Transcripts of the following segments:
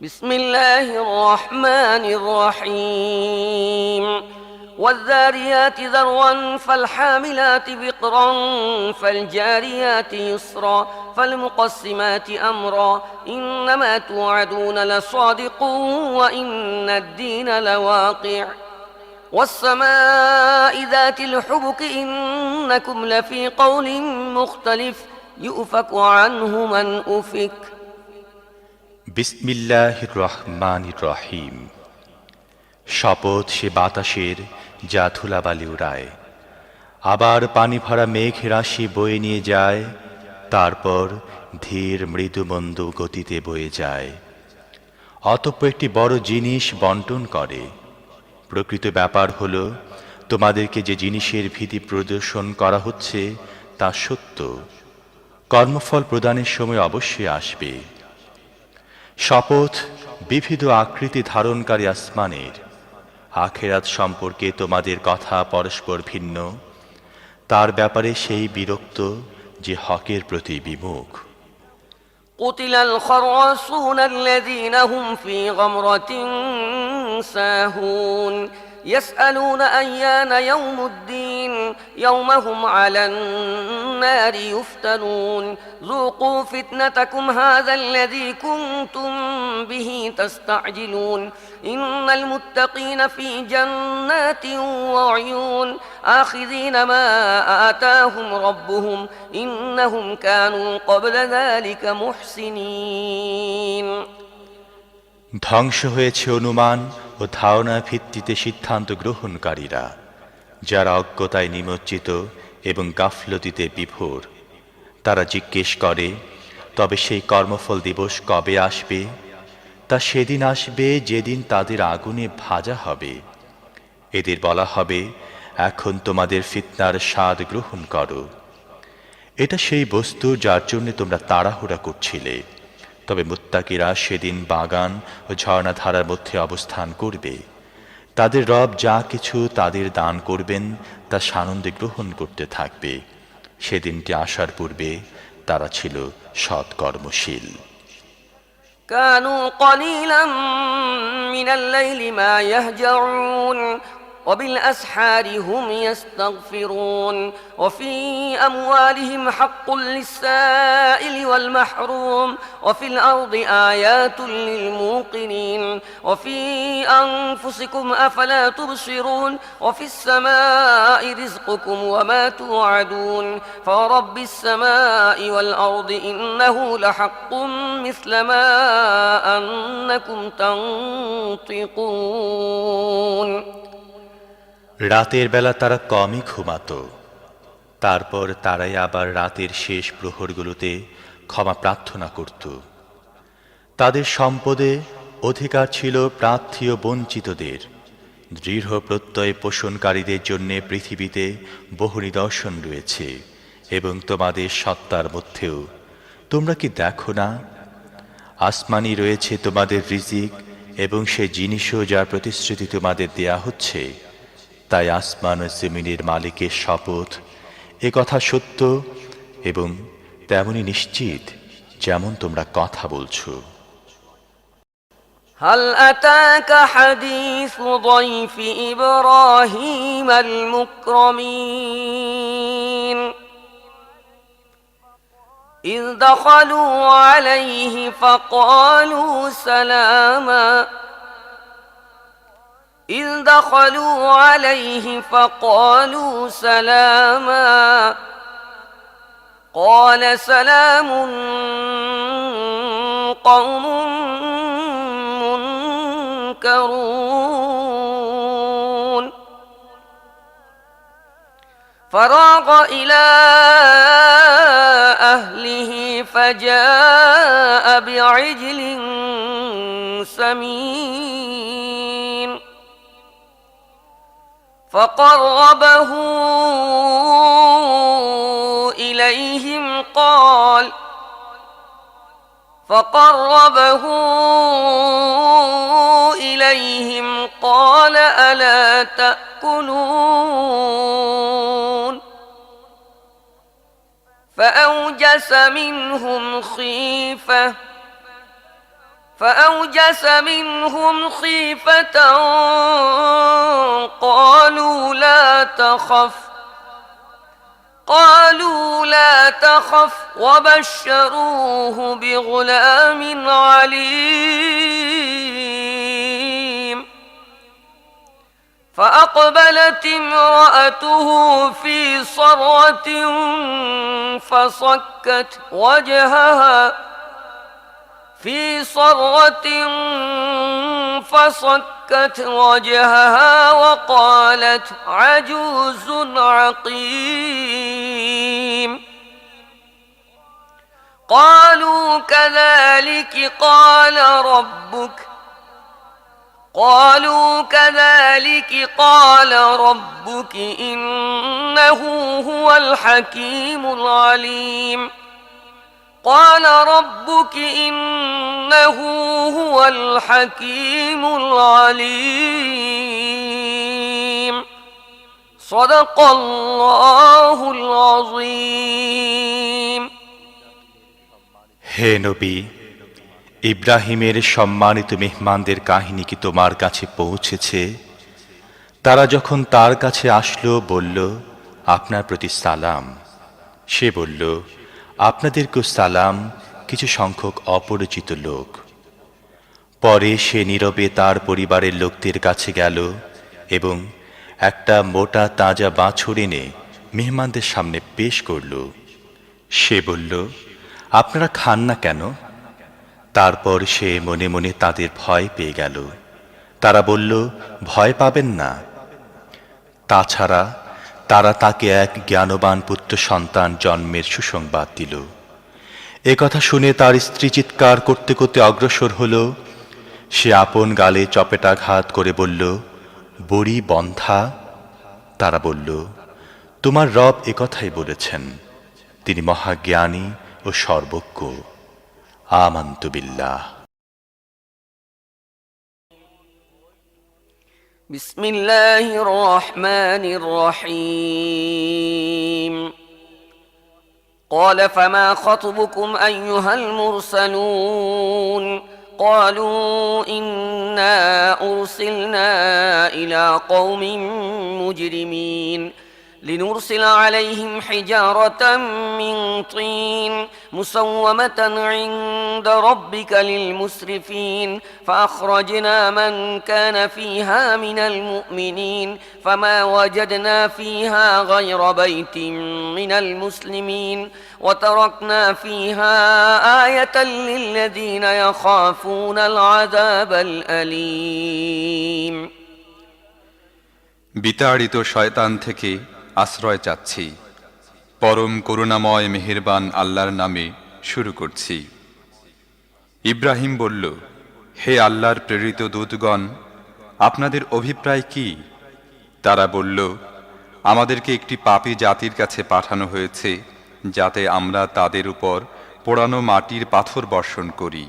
بسم الله الرحمن الرحيم والذاريات ذروا فالحاملات وقرا فالجاريات يسرا فالمقسمات أمرا إنما توعدون لصادق وإن الدين لواقع والسماء ذات الحبك إنكم لفي قول مختلف يؤفك عنه من أفك বিসমিল্লাহির রহমানির রহিম। শপথ সে বাতাসের যা ধুলাবালি উড়ায়, আবার পানি ভরা মেঘ রাশি বয়ে নিয়ে যায়, তারপর ধীর মৃদু মন্দ গতিতে বয়ে যায়। অতঃপর একটি বড় জিনিস বন্টন করে। প্রকৃত ব্যাপার হল, তোমাদেরকে যে জিনিসের ভীতি প্রদর্শন করা হচ্ছে তা সত্য। কর্মফল প্রদানের সময় অবশ্যই আসবে। শপথ বিবিধ আকৃতি ধারণকারী আসমানের। আখিরাত সম্পর্কে তোমাদের কথা পরস্পর ভিন্ন, তার ব্যাপারে সেই বিরক্ত যে হকের প্রতি বিমুখ। قتل الخراصون الذين هم في غمرة ساهون يسألون أيان يوم الدين يوم هم على النار يفتنون ذوقوا فتنتكم هذا الذي كنتم به تستعجلون إن المتقين في جنات وعيون آخذين ما آتاهم ربهم إنهم كانوا قبل ذلك محسنين ধ্বংস হয়েছে অনুমান ও ধারণা ভিত্তিতে সিদ্ধান্ত গ্রহণকারীরা, যারা অজ্ঞতায় নিমজ্জিত এবং গাফলতিতে বিভোর। তারা জিজ্ঞেস করে, তবে সেই কর্মফল দিবস কবে আসবে? তা সেদিন আসবে যেদিন তাদের আগুনে ভাজা হবে। এদের বলা হবে, এখন তোমাদের ফিতনার স্বাদ গ্রহণ করো। এটা সেই বস্তু যার জন্য তোমরা তাড়াহুড়া করছিলে। তবে মুত্তাকিরা সেদিন বাগান ও ঝর্ণাধারার মধ্যে অবস্থান করবে। তাদের রব যা কিছু তাদের দান করবেন তা সানন্দে গ্রহণ করতে থাকবে। সেদিনটি আসার পূর্বে তারা ছিল সৎকর্মশীল। كانوا قليلا من الليل ما يهجعون وبالأسحار هم يستغفرون وفي أموالهم حق للسائل والمحروم وفي الأرض آيات للموقنين وفي أنفسكم أفلا تبصرون وفي السماء رزقكم وما توعدون فورب السماء والأرض إنه لحق مثل ما أنكم تنطقون রাতের বেলা তারা কমই ঘুমাত। তারপর তারাই আবার রাতের শেষ প্রহরগুলোতে ক্ষমা প্রার্থনা করত। তাদের সম্পদে অধিকার ছিল প্রার্থী ও বঞ্চিতদের। দৃঢ় প্রত্যয় পোষণকারীদের জন্য পৃথিবীতে বহু নিদর্শন রয়েছে এবং তোমাদের সত্তার মধ্যেও। তোমরা কি দেখো না? আসমানি রয়েছে তোমাদের রিজিক এবং সে জিনিসও যার প্রতিশ্রুতি তোমাদের দেয়া হচ্ছে। তাই আসমান ও জমিনের মালিকের শপথ, এ কথা সত্য এবং তেমনি নিশ্চিত যেমন তোমরা কথা বলছো। هل أتاك حديث ضيف إبراهيم المكرمين إذ دخلوا عليه فقالوا سلاما إذ دخلوا عليه فقالوا سلاما قال سلام قوم منكرون فراغ إلى أهله فجاء بعجل سمين فقربه إليهم قال ألا تأكلون فأوجس منهم خيفة فأوجس منهم خيفة قالوا لا تخف وبشروه بغلام عليم فأقبلت امرأته في صرة فصكت وجهها وقالت عجوز عقيم قالوا كذلك قال ربك إنه هو الحكيم العليم صدق الله العظيم হে নবী, ইব্রাহিমের সম্মানিত মেহমানদের কাহিনী কি তোমার কাছে পৌঁছেছে? তারা যখন তার কাছে আসলো বলল, আপনার প্রতি সালাম। সে বলল, আপনাদেরকেও সালাম, কিছু সংখ্যক অপরিচিত লোক। পরে সে নীরবে তার পরিবারের লোকদের কাছে গেল এবং একটা মোটা তাজা বাছুর এনে মেহমানদের সামনে পেশ করল। সে বলল, আপনারা খান না কেন? তারপর সে মনে মনে তাদের ভয় পেয়ে গেল। তারা বলল, ভয় পাবেন না। তাছাড়া তারা তাকে এক জ্ঞানবান পুত্র সন্তান জন্মের সুসংবাদ দিল। এ কথা শুনে তার স্ত্রী চিৎকার করতে করতে অগ্রসর হল। সে আপন গালে চপেটাঘাত করে বলল, বড়ি বন্ধা। তারা বলল, তোমার রব এ কথাই বলেছেন, তিনি মহাজ্ঞানী ও সর্বজ্ঞ। আমানতু বিল্লাহ। بسم الله الرحمن الرحيم قال فما خطبكم أيها المرسلون قالوا إنا أرسلنا إلى قوم مجرمين لنرسل عليهم حجارة من طين مسومة عند ربك للمسرفين فأخرجنا من كان فيها من المؤمنين فما وجدنا فيها غير بيت من المسلمين وتركنا فيها آية للذين يخافون العذاب الأليم বিতাড়িত শয়তান থেকে আশ্রয় চাচ্ছি। পরম করুণাময় মেহেরবান আল্লাহর নামে শুরু করছি। ইব্রাহিম বলল, হে আল্লাহর প্রেরিত দূতগণ, আপনাদের অভিপ্রায় কি? তারা বলল, আমাদেরকে একটি পাপী জাতির কাছে পাঠানো হয়েছে, যাতে আমরা তাদের উপর পোড়ানো মাটির পাথর বর্ষণ করি,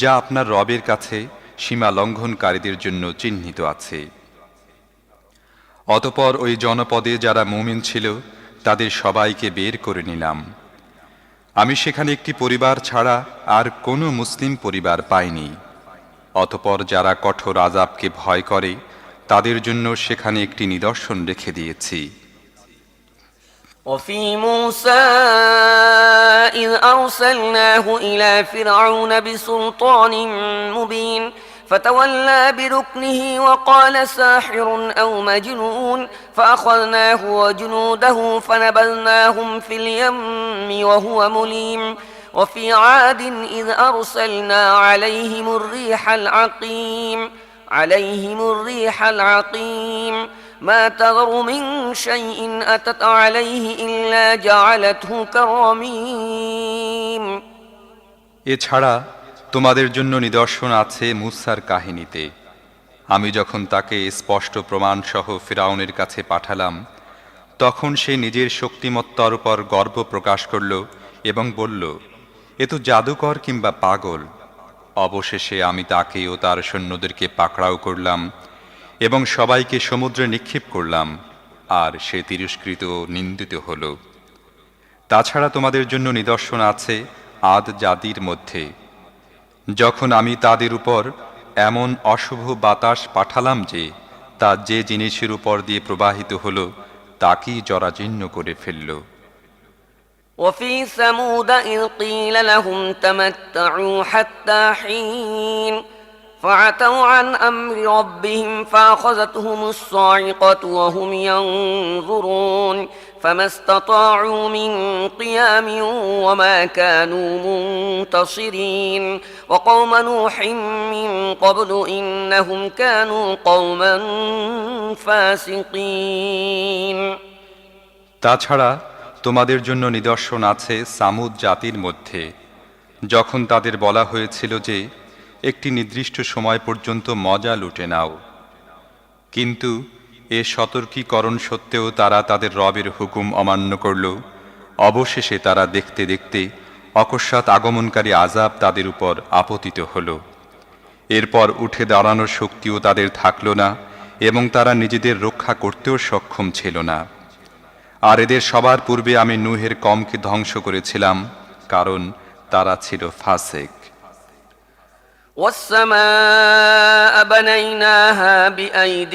যা আপনার রবের কাছে সীমা লঙ্ঘনকারীদের জন্য চিহ্নিত আছে। অতঃপর ওই জনপদে যারা মুমিন ছিল তাদের সবাইকে বের করে নিলাম। আমি সেখানে একটি পরিবার ছাড়া আর কোনো মুসলিম পরিবার পাইনি। অতঃপর যারা কঠোর আযাবকে ভয় করে তাদের জন্য সেখানে একটি নিদর্শন রেখে দিয়েছি। وفي موسى إذ أرسلناه إلى فرعون بسلطان مبين فتولى بركنه وقال ساحر أو مجنون فأخذناه وجنوده فنبذناهم في اليم وهو مليم وفي عاد إذ أرسلنا عليهم الريح العقيم ما تذر من شيء أتت عليه إلا جعلته كالرميم এছাড়া তোমাদের জন্য নিদর্শন আছে মূসার কাহিনীতে। আমি যখন তাকে স্পষ্ট প্রমাণসহ ফিরআউনের কাছে পাঠালাম, তখন সে নিজের শক্তিমত্তার উপর গর্ব প্রকাশ করল এবং বলল, এ তো জাদুকর কিংবা পাগল। অবশেষে আমি তাকে ও তার সৈন্যদেরকে পাকড়াও করলাম এবং সবাইকে সমুদ্রে নিক্ষেপ করলাম, আর সে তিরস্কৃত ও নিন্দিত হল। তাছাড়া তোমাদের জন্য নিদর্শন আছে আদ জাতির মধ্যে। যখন আমি তাদের উপর এমন অশুভ বাতাস পাঠালাম যে তা যে জিনিসের উপর দিয়ে প্রবাহিত হলো তাকেই জরাজীর্ণ করে ফেলল। وفي ثمود إذ قيل لهم تمتعوا حتى حين فعتوا عن أمر ربهم فأخذتهم الصاعقة وهم ينظرون فما استطاعوا من قيام وما كانوا منتصرين وقوم نوح من قبل إنهم كانوا قوما فاسقين। তাছাড়া তোমাদের জন্য নিদর্শন আছে সামুদ জাতির মধ্যে, যখন তাদের বলা হয়েছিল যে একটি নির্দিষ্ট সময় পর্যন্ত মজা লুটে নাও, কিন্তু এ সতর্কীকরণ সত্ত্বেও তারা তাদের রবের হুকুম অমান্য করল। অবশেষে তারা দেখতে দেখতে অকস্মাৎ আগমনকারী আযাব তাদের উপর আপতিত হল। এরপর উঠে দাঁড়ানোর শক্তিও তাদের থাকল না এবং তারা নিজেদের রক্ষা করতেও সক্ষম ছিল না। আর এদের সবার পূর্বে আমি নূহের কওমকে ধ্বংস করেছিলাম, কারণ তারা ছিল ফাসিক। والسماء بنيناها بأيد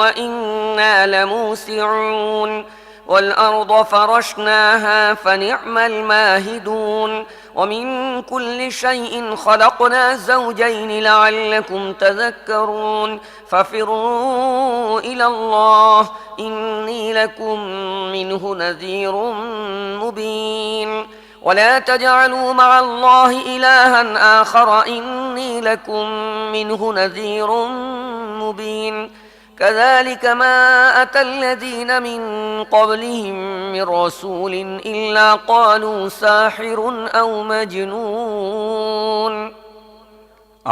وإنا لموسعون والأرض فرشناها فنعم الماهدون ومن كل شيء خلقنا زوجين لعلكم تذكرون ففروا إلى الله إني لكم منه نذير مبين ولا تجعلوا مع الله إلها آخر إني لكم منه نذير مبين كذلك ما أتى الذين من قبلهم من رسول إلا قالوا ساحر أو مجنون।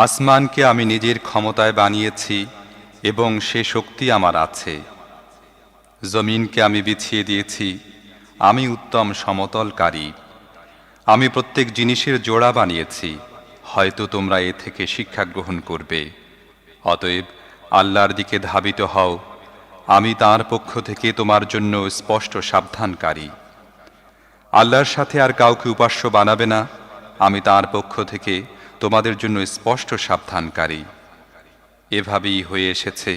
আসমানকে আমি নিজের ক্ষমতায় বানিয়েছি এবং সে শক্তি আমার আছে। জমিনকে আমি বিছিয়ে দিয়েছি, আমি উত্তম সমতলকারী। আমি প্রত্যেক জিনিসের জোড়া বানিয়েছি, হয়তো তোমরা এ থেকে শিক্ষা গ্রহণ করবে। অতএব আল্লাহর দিকে ধাবিত হও, আমি তাঁর পক্ষ থেকে তোমার জন্য স্পষ্ট সাবধানকারী। আল্লাহর সাথে আর কাউকে উপাস্য বানাবে না, আমি তাঁর পক্ষ থেকে তোমাদের জন্য স্পষ্ট সাবধানকারী। এভাবেই হয়ে এসেছে,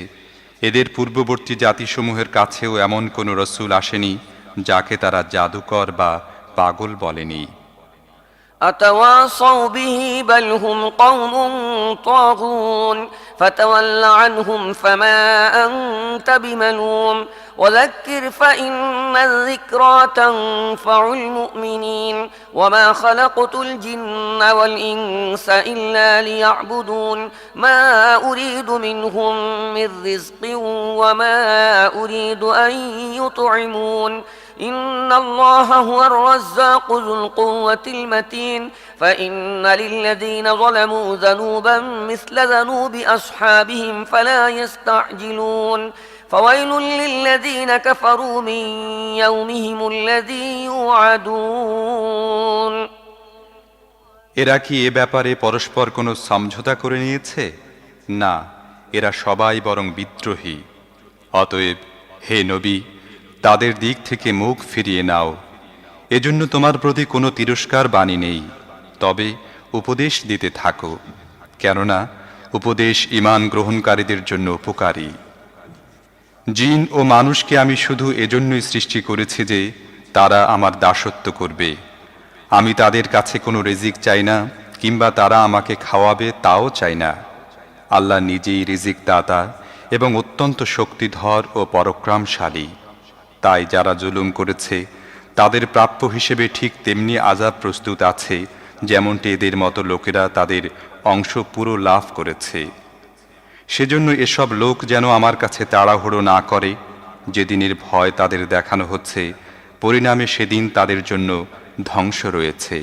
এদের পূর্ববর্তী জাতিসমূহের কাছেও এমন কোনো রসূল আসেনি যাকে তারা জাদুকর বা পাগল বলেনি। أتواصوا به بل هم قوم طاغون فتول عنهم فما أنت بملوم وذكر فإن الذكرى تنفع المؤمنين وما خلقت الجن والإنس إلا ليعبدون ما أريد منهم من رزق وما أريد أن يطعمون إن الله هو الرزاق ذو القوة المتين فإن للذين ظلموا ذنوبا مثل ذنوب أصحابهم فلا يستعجلون فويل للذين كفروا من يومهم الذي يوعدون। এরা কি এ ব্যাপারে পরস্পর কোনো সমঝোতা করে নিয়েছে? না, এরা সবাই বরং বিদ্রোহী। অতএব হে নবী, তাদের দিক থেকে মুখ ফিরিয়ে নাও। এজন্য তোমার প্রতি কোনো তিরস্কার বাণী নেই, তবে উপদেশ দিতে থাকো, কেননা উপদেশ ঈমান গ্রহণকারীদের জন্য উপকারী। জিন ও মানুষকে আমি শুধু এজন্যই সৃষ্টি করেছি যে তারা আমার দাসত্ব করবে। আমি তাদের কাছে কোনো রিজিক চাই না, কিংবা তারা আমাকে খাওয়াবে তাও চাই না। আল্লাহ নিজেই রিজিক দাতা এবং অত্যন্ত শক্তিধর ও পরাক্রমশালী। তাই যারা জুলুম করেছে তাদের প্রাপ্য হিসেবে ঠিক তেমনি আযাব প্রস্তুত আছে, যেমনটি এদের মতো লোকেরা তাদের অংশ পুরো লাভ করেছে। সেজন্য এসব লোক যেন আমার কাছে তাড়াহুড়ো না করে। যেদিনের ভয় তাদের দেখানো হচ্ছে, পরিণামে সেদিন তাদের জন্য ধ্বংস রয়েছে।